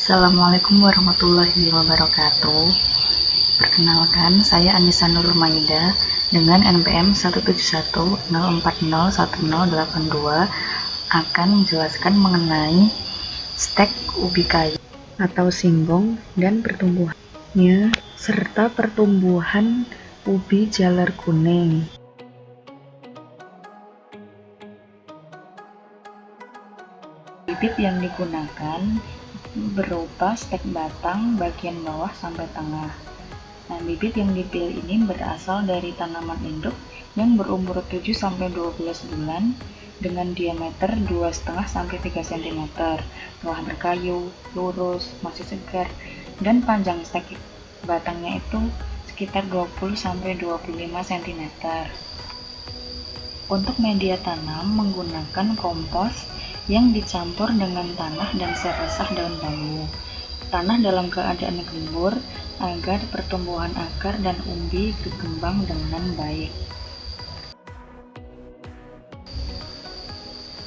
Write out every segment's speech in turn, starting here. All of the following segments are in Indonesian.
Assalamualaikum warahmatullahi wabarakatuh. Perkenalkan, saya Anissa Nur Maida dengan NPM 17104010082 akan menjelaskan mengenai stek ubi kayu atau singkong dan pertumbuhannya serta pertumbuhan ubi jalar kuning. Bibit yang digunakan berupa stek batang bagian bawah sampai tengah. Nah, bibit yang dipilih ini berasal dari tanaman induk yang berumur 7-12 bulan dengan diameter 2,5-3 cm, telah berkayu, lurus, masih segar, dan panjang stek batangnya itu sekitar 20-25 cm. Untuk media tanam menggunakan kompos yang dicampur dengan tanah dan seresah daun bambu. Tanah dalam keadaan gembur agar pertumbuhan akar dan umbi berkembang dengan baik.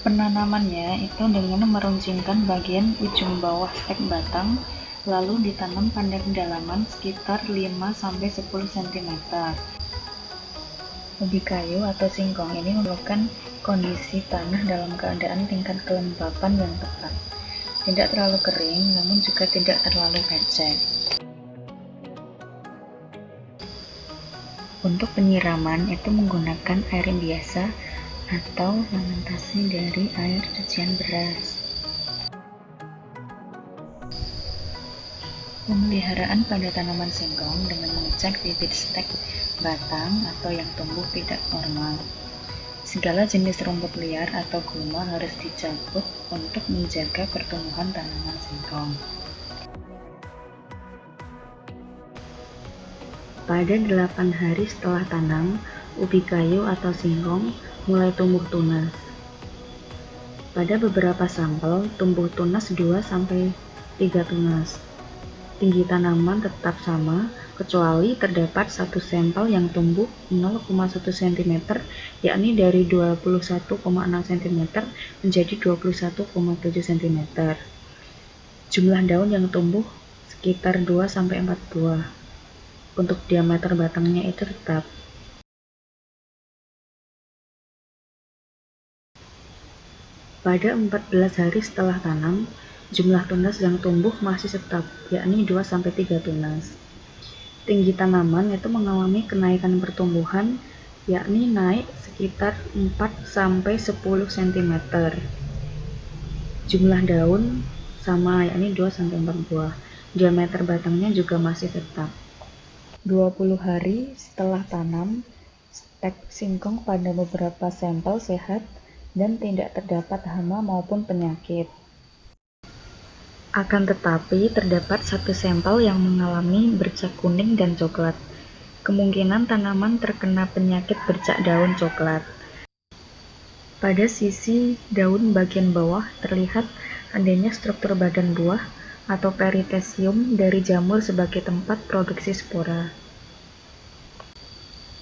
Penanamannya itu dengan meruncingkan bagian ujung bawah stek batang, lalu ditanam pada kedalaman sekitar 5-10 cm. Ubi kayu atau singkong ini memerlukan kondisi tanah dalam keadaan tingkat kelembapan yang tepat. Tidak terlalu kering, namun juga tidak terlalu becek. Untuk penyiraman itu menggunakan air biasa atau fermentasi dari air cucian beras. Pemeliharaan pada tanaman singkong dengan mengecek bibit stek batang atau yang tumbuh tidak normal. Segala jenis rumput liar atau gulma harus dicabut untuk menjaga pertumbuhan tanaman singkong. Pada 8 hari setelah tanam, ubi kayu atau singkong mulai tumbuh tunas. Pada beberapa sampel, tumbuh tunas 2-3 tunas. Tinggi tanaman tetap sama, kecuali terdapat satu sampel yang tumbuh 0,1 cm, yakni dari 21,6 cm menjadi 21,7 cm. Jumlah daun yang tumbuh sekitar 2-4 buah. Untuk diameter batangnya itu tetap. Pada 14 hari setelah tanam, jumlah tunas yang tumbuh masih tetap, yakni 2-3 tunas. Tinggi tanaman itu mengalami kenaikan pertumbuhan, yakni naik sekitar 4-10 cm. Jumlah daun sama, yakni 2-4 buah. Diameter batangnya juga masih tetap. 20 hari setelah tanam, stek singkong pada beberapa sampel sehat dan tidak terdapat hama maupun penyakit. Akan tetapi, terdapat satu sampel yang mengalami bercak kuning dan coklat. Kemungkinan tanaman terkena penyakit bercak daun coklat. Pada sisi daun bagian bawah terlihat adanya struktur badan buah atau peritesium dari jamur sebagai tempat produksi spora.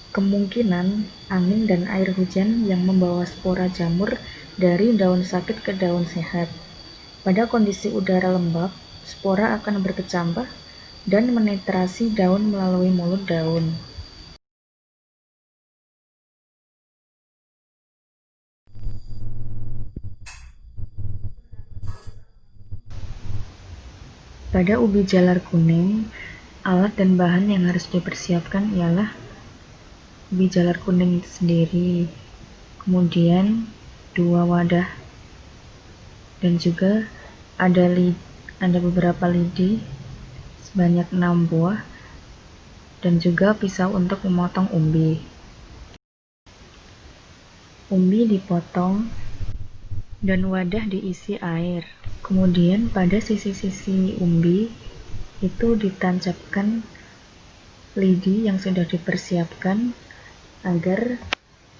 Kemungkinan angin dan air hujan yang membawa spora jamur dari daun sakit ke daun sehat. Pada kondisi udara lembab, spora akan berkecambah dan menetrasi daun melalui mulut daun. Pada ubi jalar kuning, alat dan bahan yang harus dipersiapkan ialah ubi jalar kuning sendiri, kemudian 2 wadah, dan juga ada beberapa lidi sebanyak 6 buah, dan juga pisau untuk memotong umbi. Umbi dipotong dan wadah diisi air. Kemudian pada sisi-sisi umbi itu ditancapkan lidi yang sudah dipersiapkan agar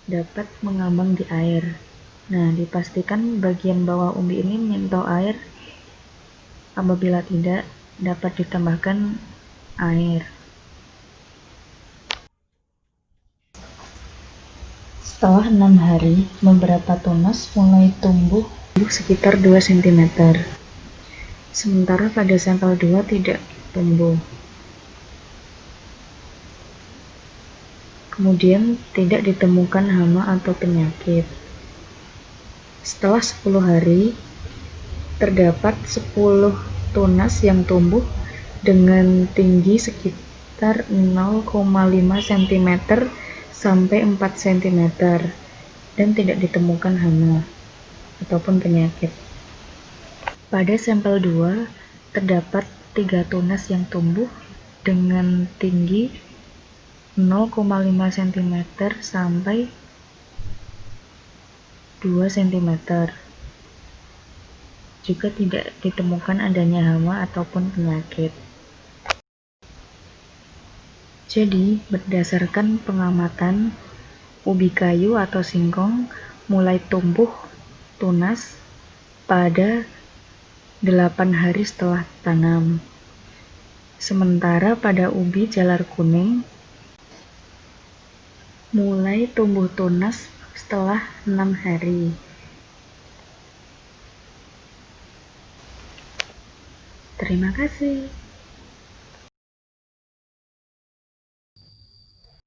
dapat mengambang di air. Nah, dipastikan bagian bawah umbi ini menyentuh air. Apabila tidak, dapat ditambahkan air. Setelah 6 hari, beberapa tunas mulai tumbuh sekitar 2 cm. sementara pada sampel 2 tidak tumbuh. Kemudian tidak ditemukan hama atau penyakit. Setelah 10 hari, terdapat 10 tunas yang tumbuh dengan tinggi sekitar 0,5 cm sampai 4 cm dan tidak ditemukan hama ataupun penyakit. Pada sampel 2, terdapat 3 tunas yang tumbuh dengan tinggi 0,5 cm sampai 2 cm. Juga tidak ditemukan adanya hama ataupun penyakit. Jadi, berdasarkan pengamatan, ubi kayu atau singkong mulai tumbuh tunas pada 8 hari setelah tanam. Sementara pada ubi jalar kuning mulai tumbuh tunas setelah 6 hari. Terima kasih.